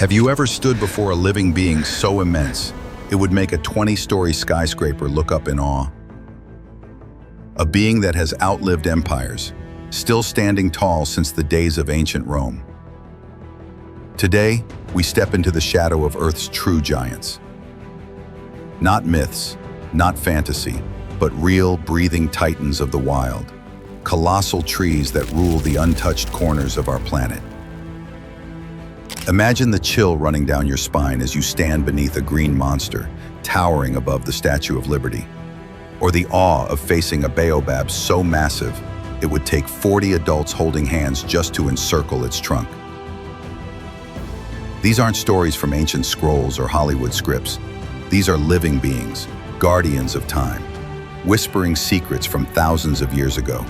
Have you ever stood before a living being so immense, it would make a 20-story skyscraper look up in awe? A being that has outlived empires, still standing tall since the days of ancient Rome. Today, we step into the shadow of Earth's true giants. Not myths, not fantasy, but real, breathing titans of the wild. Colossal trees that rule the untouched corners of our planet. Imagine the chill running down your spine as you stand beneath a green monster, towering above the Statue of Liberty. Or the awe of facing a baobab so massive, it would take 40 adults holding hands just to encircle its trunk. These aren't stories from ancient scrolls or Hollywood scripts. These are living beings, guardians of time, whispering secrets from thousands of years ago.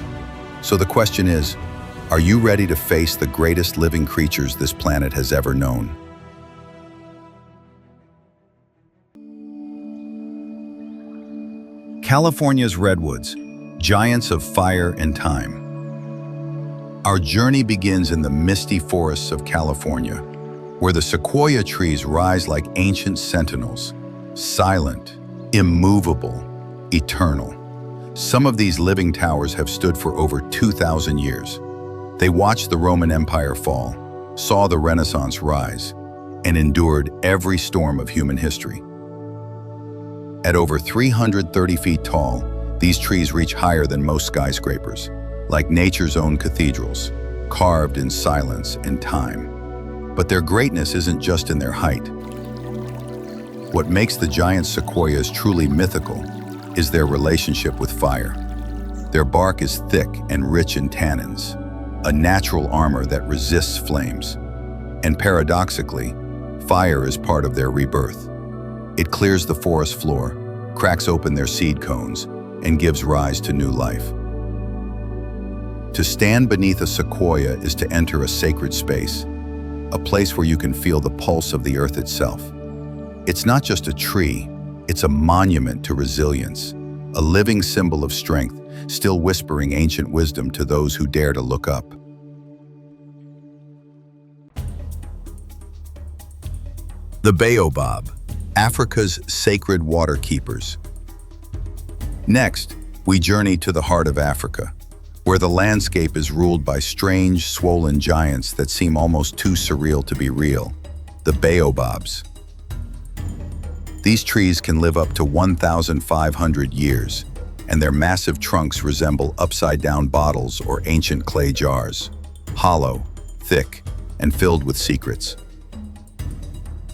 So the question is, are you ready to face the greatest living creatures this planet has ever known? California's Redwoods, giants of fire and time. Our journey begins in the misty forests of California, where the sequoia trees rise like ancient sentinels, silent, immovable, eternal. Some of these living towers have stood for over 2,000 years. They watched the Roman Empire fall, saw the Renaissance rise, and endured every storm of human history. At over 330 feet tall, these trees reach higher than most skyscrapers, like nature's own cathedrals, carved in silence and time. But their greatness isn't just in their height. What makes the giant sequoias truly mythical is their relationship with fire. Their bark is thick and rich in tannins, a natural armor that resists flames. And paradoxically, fire is part of their rebirth. It clears the forest floor, cracks open their seed cones, and gives rise to new life. To stand beneath a sequoia is to enter a sacred space, a place where you can feel the pulse of the earth itself. It's not just a tree, it's a monument to resilience, a living symbol of strength, still whispering ancient wisdom to those who dare to look up. The Baobab, Africa's sacred water keepers. Next, we journey to the heart of Africa, where the landscape is ruled by strange, swollen giants that seem almost too surreal to be real, the baobabs. These trees can live up to 1,500 years, and their massive trunks resemble upside-down bottles or ancient clay jars, hollow, thick, and filled with secrets.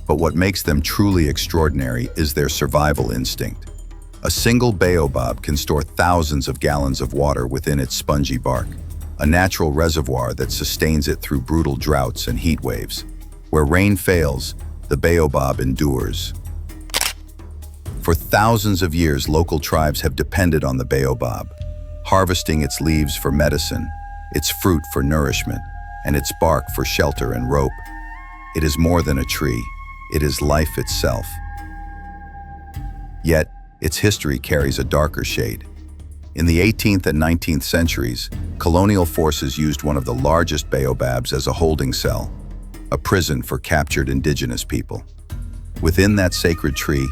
But what makes them truly extraordinary is their survival instinct. A single baobab can store thousands of gallons of water within its spongy bark, a natural reservoir that sustains it through brutal droughts and heat waves. Where rain fails, the baobab endures. For thousands of years, local tribes have depended on the baobab, harvesting its leaves for medicine, its fruit for nourishment, and its bark for shelter and rope. It is more than a tree. It is life itself. Yet, its history carries a darker shade. In the 18th and 19th centuries, colonial forces used one of the largest baobabs as a holding cell, a prison for captured indigenous people. Within that sacred tree,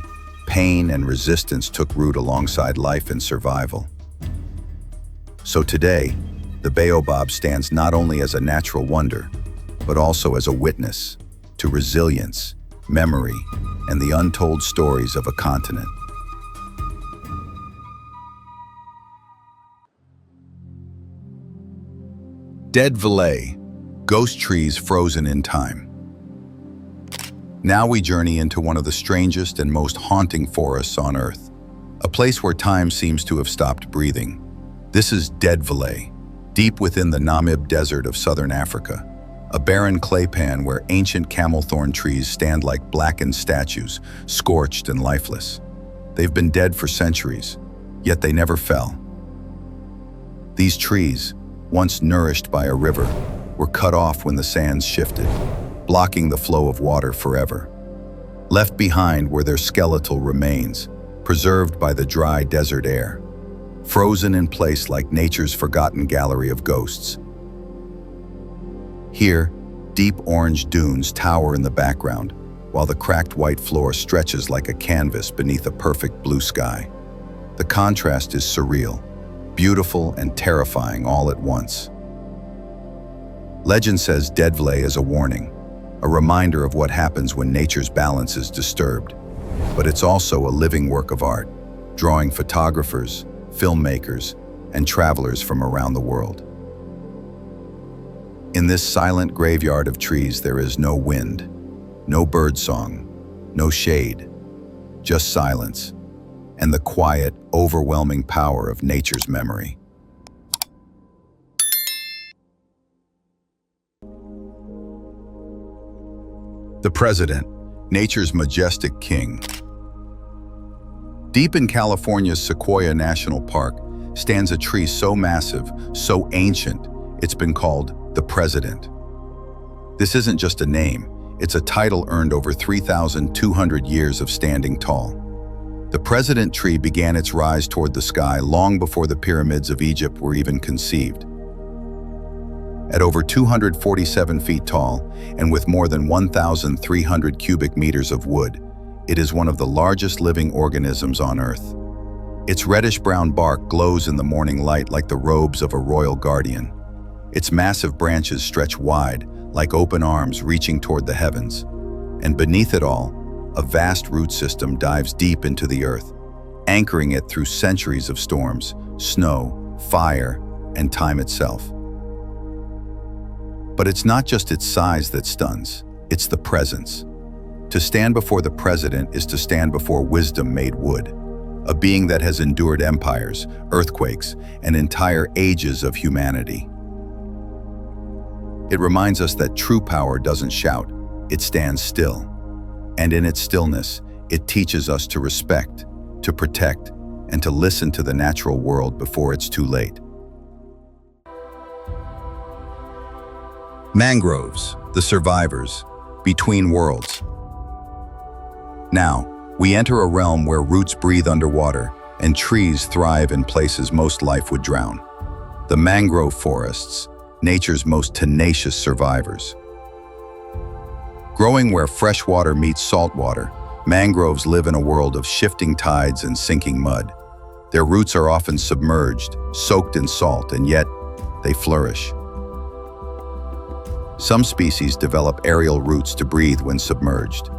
pain and resistance took root alongside life and survival. So today, the baobab stands not only as a natural wonder, but also as a witness to resilience, memory, and the untold stories of a continent. Dead Vlei, ghost trees frozen in time. Now we journey into one of the strangest and most haunting forests on Earth, a place where time seems to have stopped breathing. This is Dead Vlei, deep within the Namib Desert of southern Africa, a barren claypan where ancient camel thorn trees stand like blackened statues, scorched and lifeless. They've been dead for centuries, yet they never fell. These trees, once nourished by a river, were cut off when the sands shifted, blocking the flow of water forever. Left behind were their skeletal remains, preserved by the dry desert air, frozen in place like nature's forgotten gallery of ghosts. Here, Deep orange dunes tower in the background, while the cracked white floor stretches like a canvas beneath a perfect blue sky. The contrast is surreal, beautiful and terrifying all at once. Legend says Dead Vlei is a warning, a reminder of what happens when nature's balance is disturbed. But it's also a living work of art, drawing photographers, filmmakers, and travelers from around the world. In this silent graveyard of trees, there is no wind, no birdsong, no shade, just silence, and the quiet, overwhelming power of nature's memory. The President, nature's majestic king. Deep in California's Sequoia National Park stands a tree so massive, so ancient, it's been called the President. This isn't just a name, it's a title earned over 3,200 years of standing tall. The President tree began its rise toward the sky long before the pyramids of Egypt were even conceived. At over 247 feet tall and with more than 1,300 cubic meters of wood, it is one of the largest living organisms on Earth. Its reddish-brown bark glows in the morning light like the robes of a royal guardian. Its massive branches stretch wide, like open arms reaching toward the heavens. And beneath it all, a vast root system dives deep into the earth, anchoring it through centuries of storms, snow, fire, and time itself. But it's not just its size that stuns, it's the presence. To stand before the President is to stand before wisdom made wood, a being that has endured empires, earthquakes, and entire ages of humanity. It reminds us that true power doesn't shout, it stands still. And in its stillness, it teaches us to respect, to protect, and to listen to the natural world before it's too late. Mangroves, the survivors, between worlds. Now, we enter a realm where roots breathe underwater and trees thrive in places most life would drown. The mangrove forests, nature's most tenacious survivors. Growing where fresh water meets salt water, mangroves live in a world of shifting tides and sinking mud. Their roots are often submerged, soaked in salt, and yet they flourish. Some species develop aerial roots to breathe when submerged.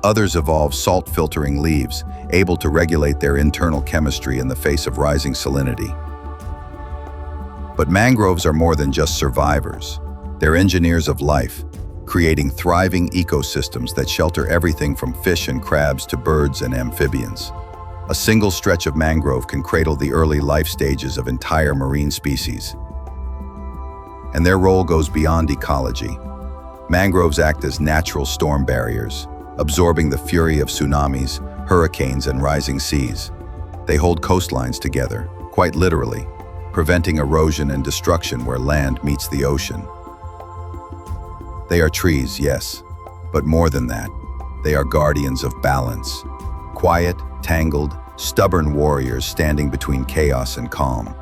Others evolve salt-filtering leaves, able to regulate their internal chemistry in the face of rising salinity. But mangroves are more than just survivors. They're engineers of life, creating thriving ecosystems that shelter everything from fish and crabs to birds and amphibians. A single stretch of mangrove can cradle the early life stages of entire marine species. And their role goes beyond ecology. Mangroves act as natural storm barriers, absorbing the fury of tsunamis, hurricanes, and rising seas. They hold coastlines together, quite literally, preventing erosion and destruction where land meets the ocean. They are trees, yes, but more than that, they are guardians of balance. Quiet, tangled, stubborn warriors standing between chaos and calm.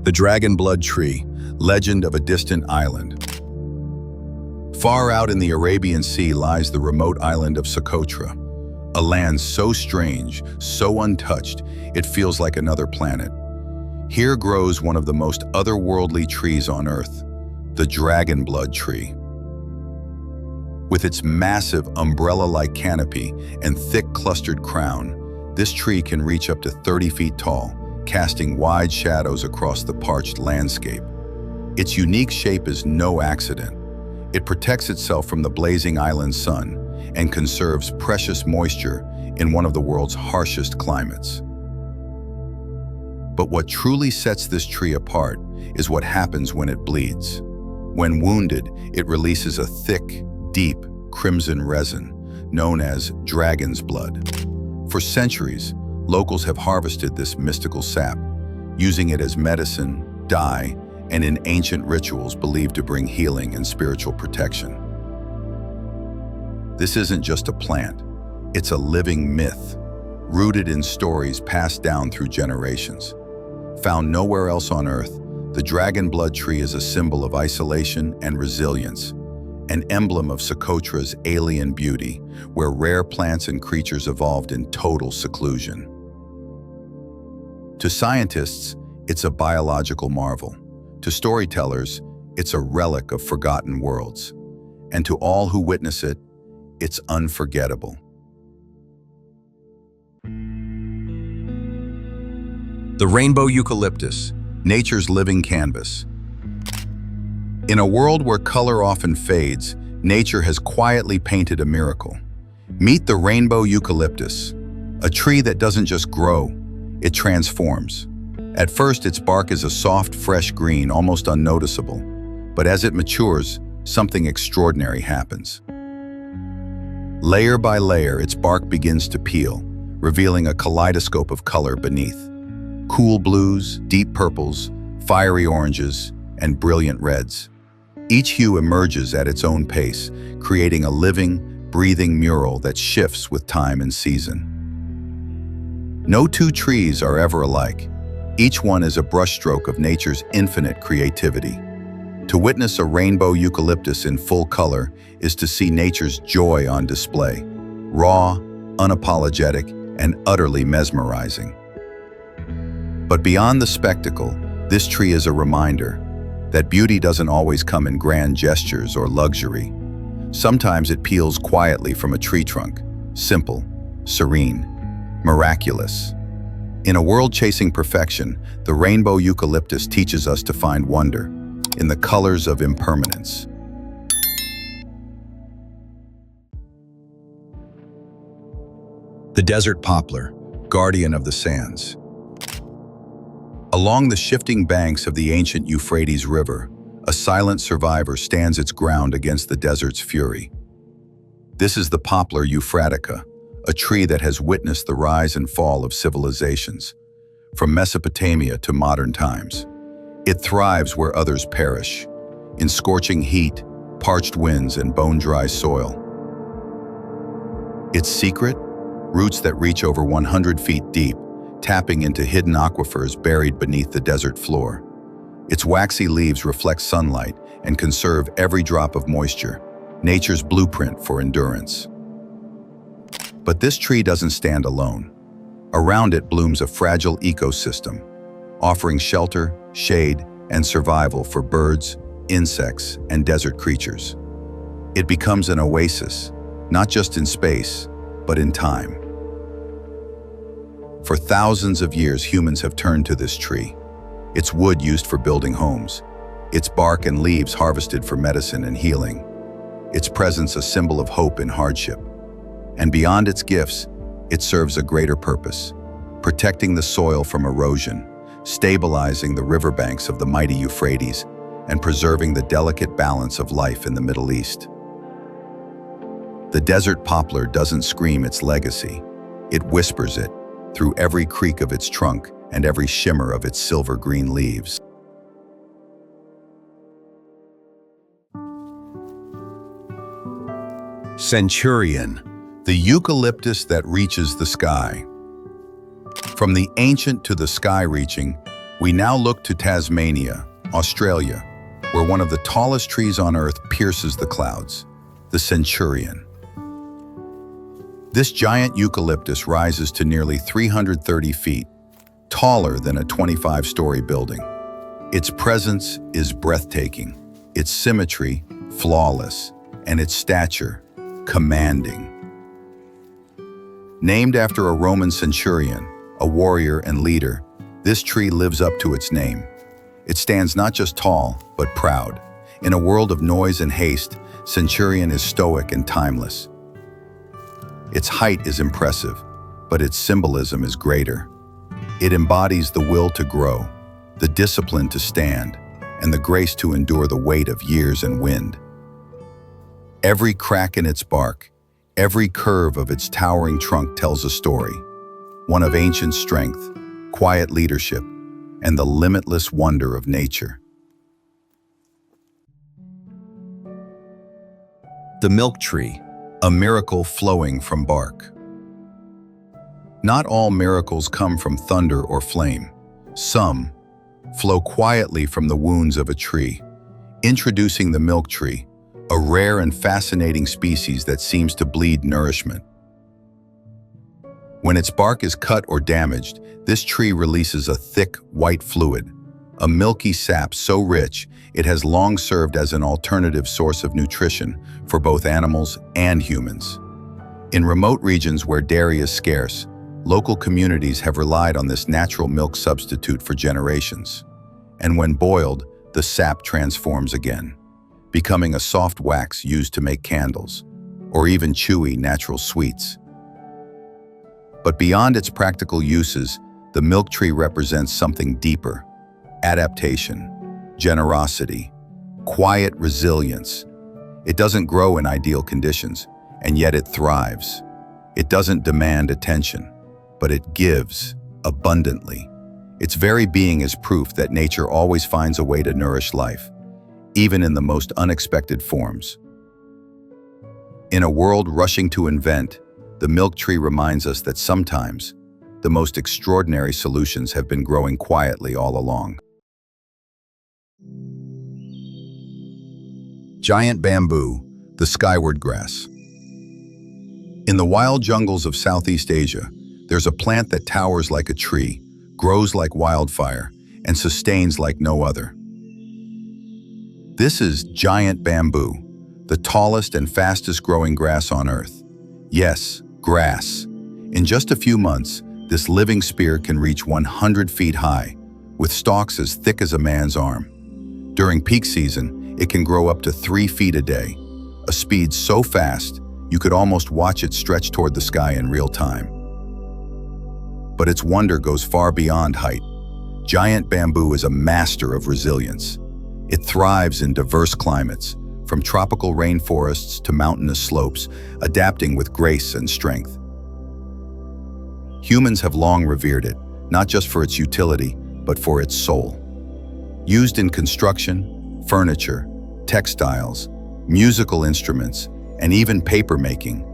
The Dragon Blood Tree, legend of a distant island. Far out in the Arabian Sea lies the remote island of Socotra, a land so strange, so untouched, it feels like another planet. Here grows one of the most otherworldly trees on Earth, the Dragon Blood Tree. With its massive umbrella-like canopy and thick clustered crown, this tree can reach up to 30 feet tall, casting wide shadows across the parched landscape. Its unique shape is no accident. It protects itself from the blazing island sun and conserves precious moisture in one of the world's harshest climates. But what truly sets this tree apart is what happens when it bleeds. When wounded, it releases a thick, deep, crimson resin known as dragon's blood. For centuries, locals have harvested this mystical sap, using it as medicine, dye, and in ancient rituals believed to bring healing and spiritual protection. This isn't just a plant, it's a living myth, rooted in stories passed down through generations. Found nowhere else on Earth, The dragon blood tree is a symbol of isolation and resilience, an emblem of Socotra's alien beauty, where rare plants and creatures evolved in total seclusion. To scientists, it's a biological marvel. To storytellers, it's a relic of forgotten worlds. And to all who witness it, it's unforgettable. The rainbow eucalyptus, nature's living canvas. In a world where color often fades, nature has quietly painted a miracle. Meet the rainbow eucalyptus, a tree that doesn't just grow, it transforms. At first, its bark is a soft, fresh green, almost unnoticeable. But as it matures, something extraordinary happens. Layer by layer, its bark begins to peel, revealing a kaleidoscope of color beneath. Cool blues, deep purples, fiery oranges, and brilliant reds. Each hue emerges at its own pace, creating a living, breathing mural that shifts with time and season. No two trees are ever alike. Each one is a brushstroke of nature's infinite creativity. To witness a rainbow eucalyptus in full color is to see nature's joy on display, raw, unapologetic, and utterly mesmerizing. But beyond the spectacle, this tree is a reminder that beauty doesn't always come in grand gestures or luxury. Sometimes it peels quietly from a tree trunk, simple, serene, miraculous. In a world chasing perfection, the rainbow eucalyptus teaches us to find wonder in the colors of impermanence. The desert poplar, guardian of the sands. Along the shifting banks of the ancient Euphrates River, a silent survivor stands its ground against the desert's fury. This is the Poplar euphratica, a tree that has witnessed the rise and fall of civilizations, from Mesopotamia to modern times. It thrives where others perish, in scorching heat, parched winds, and bone-dry soil. Its secret? Roots that reach over 100 feet deep, tapping into hidden aquifers buried beneath the desert floor. Its waxy leaves reflect sunlight and conserve every drop of moisture, nature's blueprint for endurance. But this tree doesn't stand alone. Around it blooms a fragile ecosystem, offering shelter, shade, and survival for birds, insects, and desert creatures. It becomes an oasis, not just in space, but in time. For thousands of years, humans have turned to this tree. Its wood used for building homes, its bark and leaves harvested for medicine and healing, its presence a symbol of hope in hardship. And beyond its gifts, it serves a greater purpose, protecting the soil from erosion, stabilizing the riverbanks of the mighty Euphrates, and preserving the delicate balance of life in the Middle East. The desert poplar doesn't scream its legacy, it whispers it, through every creak of its trunk and every shimmer of its silver-green leaves. Centurion, the eucalyptus that reaches the sky. From the ancient to the sky-reaching, we now look to Tasmania, Australia, where one of the tallest trees on Earth pierces the clouds, the Centurion. This giant eucalyptus rises to nearly 330 feet, taller than a 25-story building. Its presence is breathtaking, its symmetry flawless, and its stature commanding. Named after a Roman centurion, a warrior and leader, this tree lives up to its name. It stands not just tall, but proud. In a world of noise and haste, Centurion is stoic and timeless. Its height is impressive, but its symbolism is greater. It embodies the will to grow, the discipline to stand, and the grace to endure the weight of years and wind. Every crack in its bark, every curve of its towering trunk tells a story, one of ancient strength, quiet leadership, and the limitless wonder of nature. The milk tree, a miracle flowing from bark. Not all miracles come from thunder or flame. Some, flow quietly from the wounds of a tree. Introducing the milk tree, a rare and fascinating species that seems to bleed nourishment. When its bark is cut or damaged, this tree releases a thick, white fluid, a milky sap so rich it has long served as an alternative source of nutrition for both animals and humans. In remote regions where dairy is scarce, local communities have relied on this natural milk substitute for generations. And when boiled, the sap transforms again, becoming a soft wax used to make candles, or even chewy natural sweets. But beyond its practical uses, the milk tree represents something deeper: adaptation, generosity, quiet resilience. It doesn't grow in ideal conditions, and yet it thrives. It doesn't demand attention, but it gives abundantly. Its very being is proof that nature always finds a way to nourish life, even in the most unexpected forms. In a world rushing to invent, the milk tree reminds us that sometimes the most extraordinary solutions have been growing quietly all along. Giant bamboo, the skyward grass. In the wild jungles of Southeast Asia, there's a plant that towers like a tree, grows like wildfire, and sustains like no other. This is giant bamboo, the tallest and fastest growing grass on Earth. Yes, grass. In just a few months, this living spear can reach 100 feet high, with stalks as thick as a man's arm. During peak season, it can grow up to 3 feet a day, a speed so fast you could almost watch it stretch toward the sky in real time. But its wonder goes far beyond height. Giant bamboo is a master of resilience. It thrives in diverse climates, from tropical rainforests to mountainous slopes, adapting with grace and strength. Humans have long revered it, not just for its utility, but for its soul. Used in construction, furniture, textiles, musical instruments, and even paper making,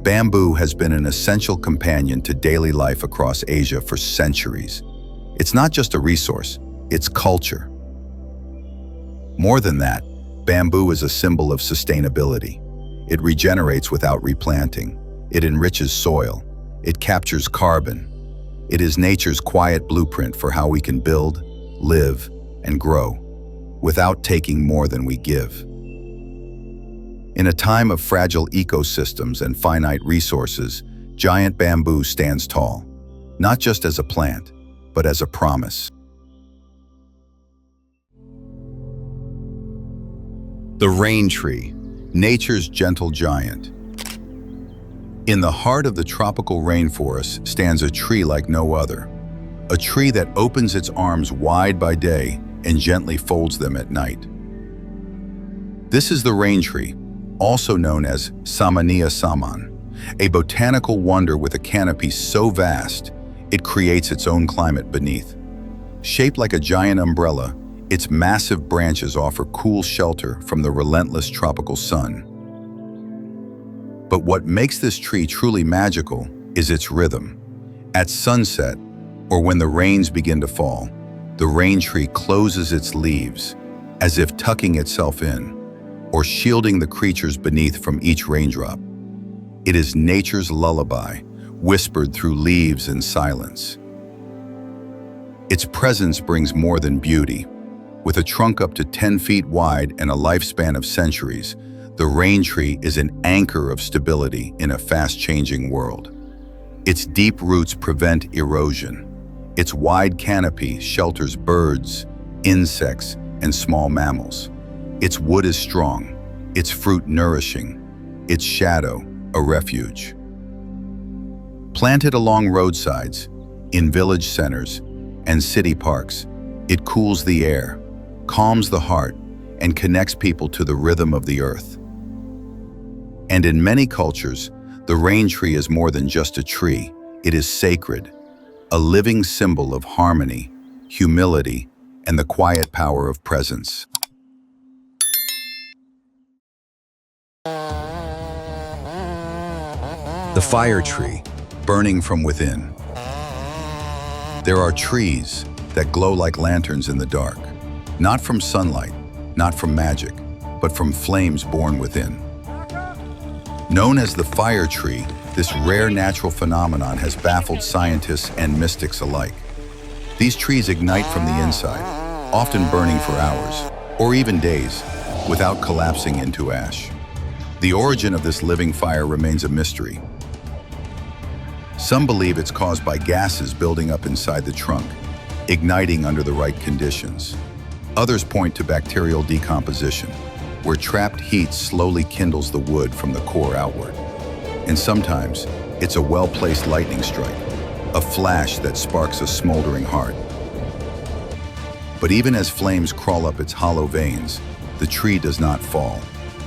bamboo has been an essential companion to daily life across Asia for centuries. It's not just a resource, it's culture. More than that, bamboo is a symbol of sustainability. It regenerates without replanting. It enriches soil. It captures carbon. It is nature's quiet blueprint for how we can build, live, and grow, without taking more than we give. In a time of fragile ecosystems and finite resources, giant bamboo stands tall, not just as a plant, but as a promise. The rain tree, nature's gentle giant. In the heart of the tropical rainforest stands a tree like no other, a tree that opens its arms wide by day and gently folds them at night. This is the rain tree, also known as Samania saman, a botanical wonder with a canopy so vast, it creates its own climate beneath. Shaped like a giant umbrella, its massive branches offer cool shelter from the relentless tropical sun. But what makes this tree truly magical is its rhythm. At sunset, or when the rains begin to fall, the rain tree closes its leaves, as if tucking itself in, or shielding the creatures beneath from each raindrop. It is nature's lullaby, whispered through leaves and silence. Its presence brings more than beauty. With a trunk up to 10 feet wide and a lifespan of centuries, the rain tree is an anchor of stability in a fast-changing world. Its deep roots prevent erosion. Its wide canopy shelters birds, insects, and small mammals. Its wood is strong, its fruit nourishing, its shadow a refuge. Planted along roadsides, in village centers, and city parks, it cools the air, calms the heart, and connects people to the rhythm of the earth. And in many cultures, the rain tree is more than just a tree. It is sacred, a living symbol of harmony, humility, and the quiet power of presence. The fire tree, burning from within. There are trees, that glow like lanterns in the dark. Not from sunlight, not from magic, but from flames born within. Known as the fire tree, this rare natural phenomenon has baffled scientists and mystics alike. These trees ignite from the inside, often burning for hours, or even days, without collapsing into ash. The origin of this living fire remains a mystery. Some believe it's caused by gases building up inside the trunk, igniting under the right conditions. Others point to bacterial decomposition, where trapped heat slowly kindles the wood from the core outward. And sometimes, it's a well-placed lightning strike, a flash that sparks a smoldering heart. But even as flames crawl up its hollow veins, the tree does not fall.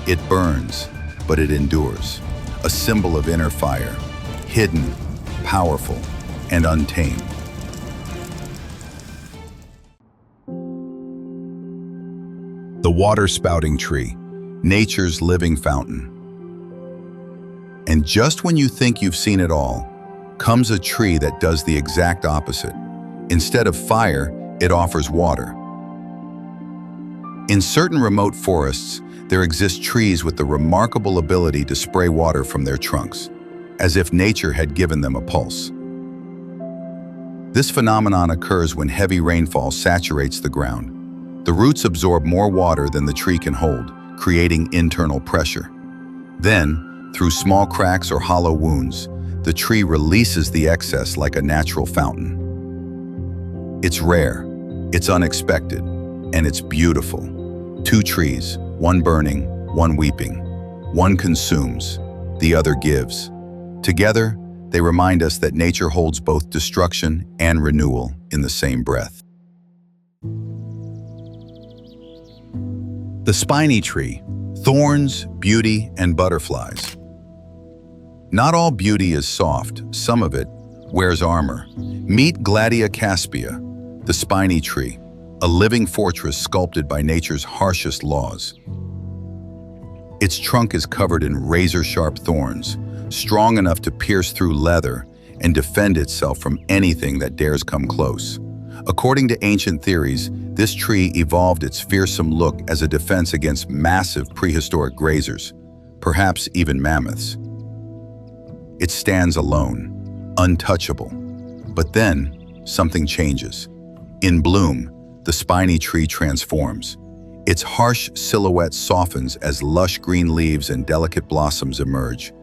It burns, but it endures, a symbol of inner fire, hidden, powerful, and untamed. The water-spouting tree, nature's living fountain. And just when you think you've seen it all, comes a tree that does the exact opposite. Instead of fire, it offers water. In certain remote forests, there exist trees with the remarkable ability to spray water from their trunks, as if nature had given them a pulse. This phenomenon occurs when heavy rainfall saturates the ground. The roots absorb more water than the tree can hold, creating internal pressure. Then, through small cracks or hollow wounds, the tree releases the excess like a natural fountain. It's rare, it's unexpected, and it's beautiful. Two trees, one burning, one weeping. One consumes, the other gives. Together, they remind us that nature holds both destruction and renewal in the same breath. The spiny tree, thorns, beauty, and butterflies. Not all beauty is soft, some of it wears armor. Meet Gladia caspia, the spiny tree, a living fortress sculpted by nature's harshest laws. Its trunk is covered in razor-sharp thorns, strong enough to pierce through leather and defend itself from anything that dares come close. According to ancient theories, this tree evolved its fearsome look as a defense against massive prehistoric grazers, perhaps even mammoths. It stands alone, untouchable. But then, something changes. In bloom, the spiny tree transforms. Its harsh silhouette softens as lush green leaves and delicate blossoms emerge,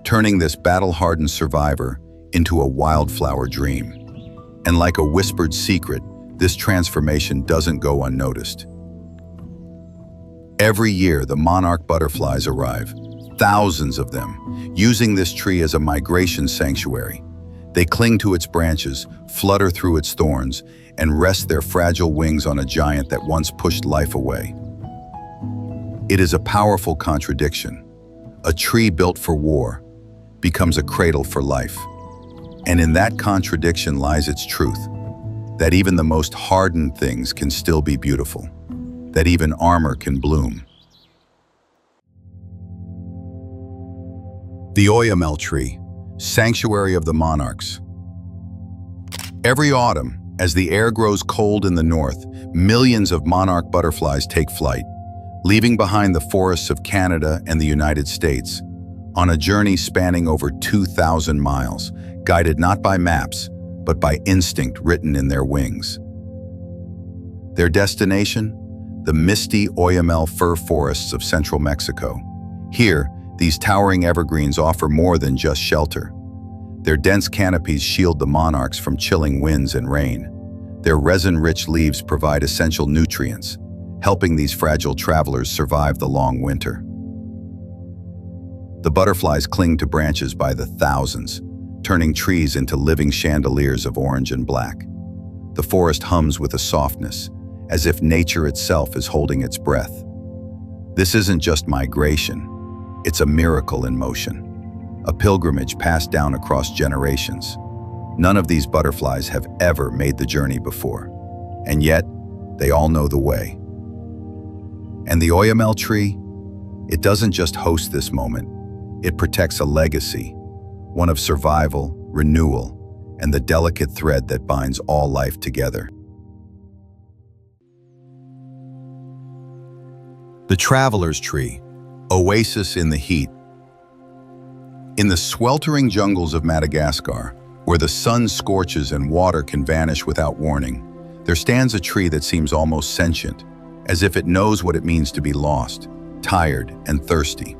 turning this battle-hardened survivor into a wildflower dream. And like a whispered secret, this transformation doesn't go unnoticed. Every year, the monarch butterflies arrive, thousands of them, using this tree as a migration sanctuary. They cling to its branches, flutter through its thorns, and rest their fragile wings on a giant that once pushed life away. It is a powerful contradiction. A tree built for war becomes a cradle for life. And in that contradiction lies its truth, that even the most hardened things can still be beautiful, that even armor can bloom. The Oyamel tree, sanctuary of the monarchs. Every autumn, as the air grows cold in the north, millions of monarch butterflies take flight, leaving behind the forests of Canada and the United States, on a journey spanning over 2,000 miles, guided not by maps, but by instinct written in their wings. Their destination? The misty Oyamel fir forests of central Mexico. Here, these towering evergreens offer more than just shelter. Their dense canopies shield the monarchs from chilling winds and rain. Their resin-rich leaves provide essential nutrients, helping these fragile travelers survive the long winter. The butterflies cling to branches by the thousands, turning trees into living chandeliers of orange and black. The forest hums with a softness, as if nature itself is holding its breath. This isn't just migration, it's a miracle in motion. A pilgrimage passed down across generations. None of these butterflies have ever made the journey before, and yet they all know the way. And the Oyamel tree, it doesn't just host this moment, it protects a legacy, one of survival, renewal, and the delicate thread that binds all life together. The traveler's tree, oasis in the heat. In the sweltering jungles of Madagascar, where the sun scorches and water can vanish without warning, there stands a tree that seems almost sentient, as if it knows what it means to be lost, tired, and thirsty.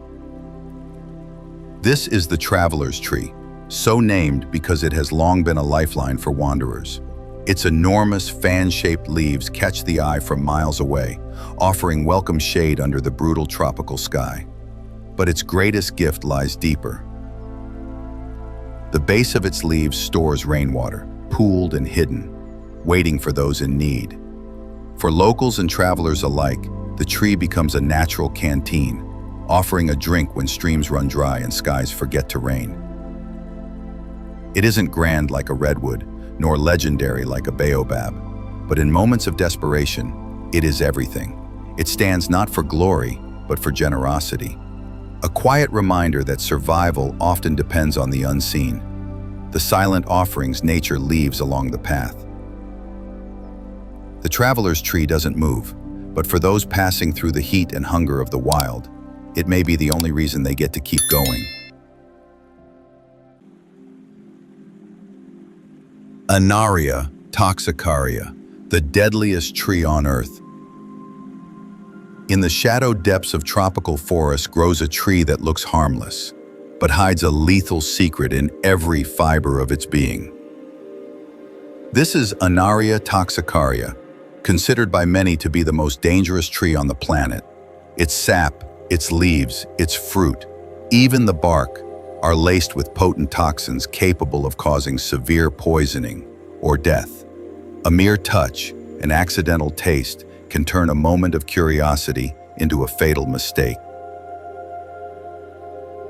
This is the traveler's tree, so named because it has long been a lifeline for wanderers. Its enormous fan-shaped leaves catch the eye from miles away, offering welcome shade under the brutal tropical sky. But its greatest gift lies deeper. The base of its leaves stores rainwater, pooled and hidden, waiting for those in need. For locals and travelers alike, the tree becomes a natural canteen, offering a drink when streams run dry and skies forget to rain. It isn't grand like a redwood, nor legendary like a baobab, but in moments of desperation, it is everything. It stands not for glory, but for generosity. A quiet reminder that survival often depends on the unseen, the silent offerings nature leaves along the path. The traveler's tree doesn't move, but for those passing through the heat and hunger of the wild, it may be the only reason they get to keep going. Anaria, Toxicaria, the deadliest tree on Earth. In the shadowed depths of tropical forests grows a tree that looks harmless, but hides a lethal secret in every fiber of its being. This is Anaria toxicaria, considered by many to be the most dangerous tree on the planet. Its sap, its leaves, its fruit, even the bark, are laced with potent toxins capable of causing severe poisoning or death. A mere touch, an accidental taste, can turn a moment of curiosity into a fatal mistake.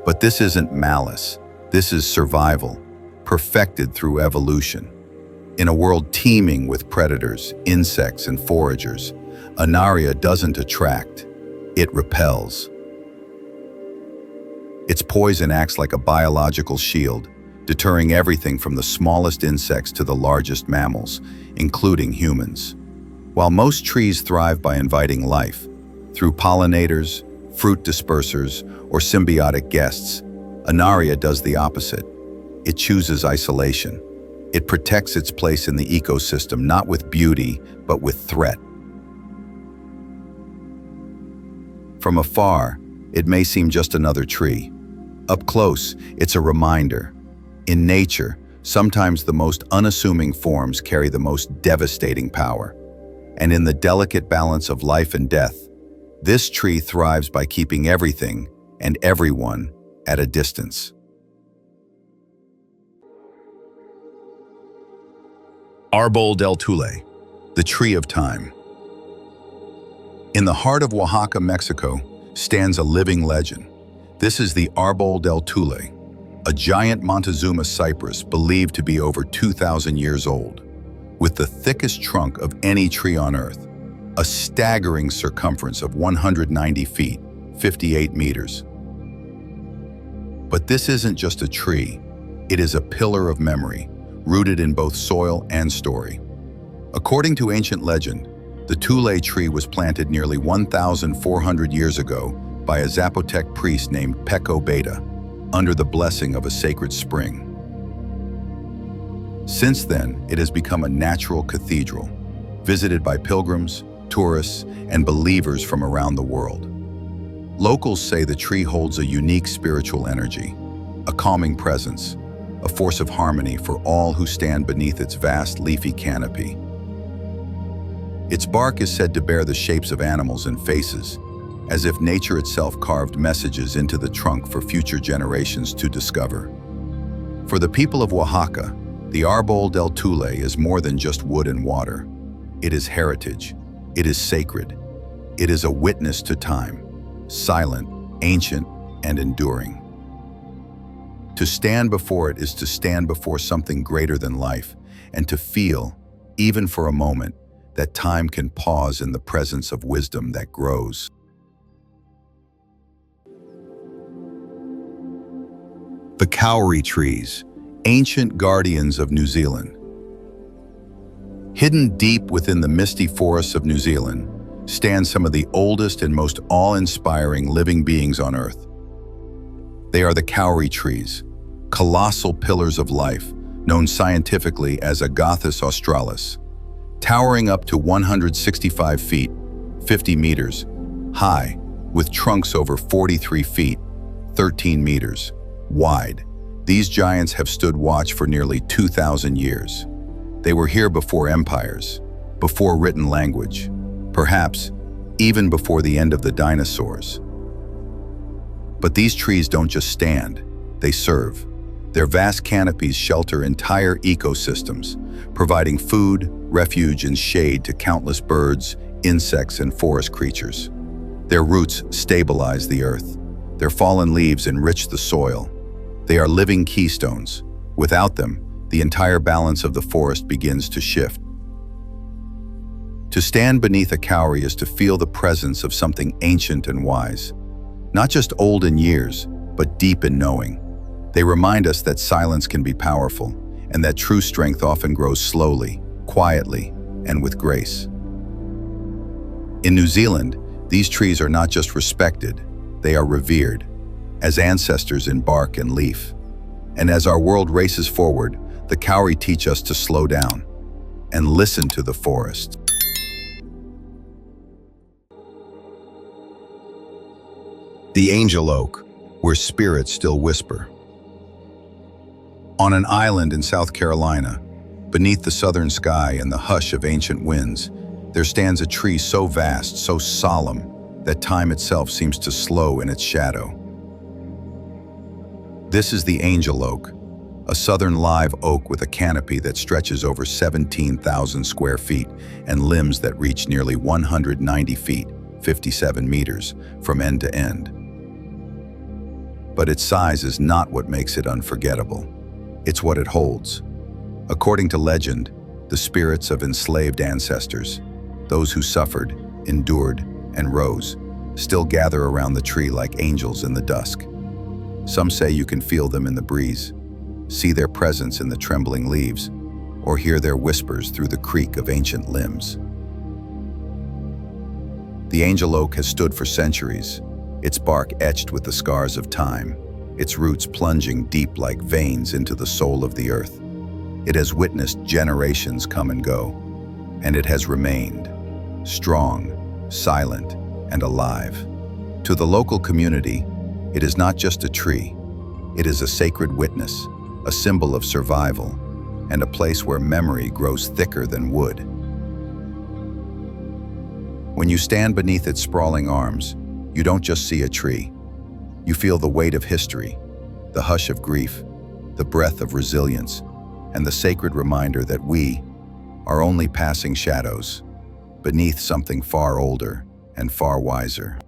But this isn't malice. This is survival, perfected through evolution. In a world teeming with predators, insects, and foragers, Anaria doesn't attract, it repels. Its poison acts like a biological shield, deterring everything from the smallest insects to the largest mammals, including humans. While most trees thrive by inviting life, through pollinators, fruit dispersers, or symbiotic guests, Anaria does the opposite. It chooses isolation. It protects its place in the ecosystem not with beauty, but with threat. From afar, it may seem just another tree. Up close, it's a reminder. In nature, sometimes the most unassuming forms carry the most devastating power. And in the delicate balance of life and death, this tree thrives by keeping everything and everyone at a distance. Árbol del Tule, the tree of time. In the heart of Oaxaca, Mexico, stands a living legend. This is the Árbol del Tule, a giant Montezuma cypress believed to be over 2,000 years old, with the thickest trunk of any tree on Earth, a staggering circumference of 190 feet, 58 meters. But this isn't just a tree, it is a pillar of memory, rooted in both soil and story. According to ancient legend, the Tule tree was planted nearly 1,400 years ago by a Zapotec priest named Peco Beta, under the blessing of a sacred spring. Since then, it has become a natural cathedral, visited by pilgrims, tourists, and believers from around the world. Locals say the tree holds a unique spiritual energy, a calming presence, a force of harmony for all who stand beneath its vast leafy canopy. Its bark is said to bear the shapes of animals and faces, as if nature itself carved messages into the trunk for future generations to discover. For the people of Oaxaca, the Árbol del Tule is more than just wood and water. It is heritage. It is sacred. It is a witness to time, silent, ancient, and enduring. To stand before it is to stand before something greater than life, and to feel, even for a moment, that time can pause in the presence of wisdom that grows. The Kauri trees, ancient guardians of New Zealand. Hidden deep within the misty forests of New Zealand, stand some of the oldest and most awe-inspiring living beings on Earth. They are the Kauri trees, colossal pillars of life, known scientifically as Agathis australis, towering up to 165 feet, 50 meters, high, with trunks over 43 feet, 13 meters, wide. These giants have stood watch for nearly 2,000 years. They were here before empires, before written language, perhaps even before the end of the dinosaurs. But these trees don't just stand, they serve. Their vast canopies shelter entire ecosystems, providing food, refuge, and shade to countless birds, insects, and forest creatures. Their roots stabilize the earth. Their fallen leaves enrich the soil. They are living keystones. Without them, the entire balance of the forest begins to shift. To stand beneath a kauri is to feel the presence of something ancient and wise, not just old in years, but deep in knowing. They remind us that silence can be powerful, and that true strength often grows slowly, quietly, and with grace. In New Zealand, these trees are not just respected, they are revered, as ancestors in bark and leaf. And as our world races forward, the Kauri teach us to slow down and listen to the forest. The angel oak, where spirits still whisper. On an island in South Carolina, beneath the southern sky and the hush of ancient winds, there stands a tree so vast, so solemn, that time itself seems to slow in its shadow. This is the angel oak, a southern live oak with a canopy that stretches over 17,000 square feet and limbs that reach nearly 190 feet, 57 meters, from end to end. But its size is not what makes it unforgettable. It's what it holds. According to legend, the spirits of enslaved ancestors, those who suffered, endured, and rose, still gather around the tree like angels in the dusk. Some say you can feel them in the breeze, see their presence in the trembling leaves, or hear their whispers through the creak of ancient limbs. The angel oak has stood for centuries, its bark etched with the scars of time, its roots plunging deep like veins into the soul of the earth. It has witnessed generations come and go, and it has remained strong, silent, and alive. To the local community, it is not just a tree. It is a sacred witness, a symbol of survival, and a place where memory grows thicker than wood. When you stand beneath its sprawling arms, you don't just see a tree. You feel the weight of history, the hush of grief, the breath of resilience, and the sacred reminder that we are only passing shadows beneath something far older and far wiser.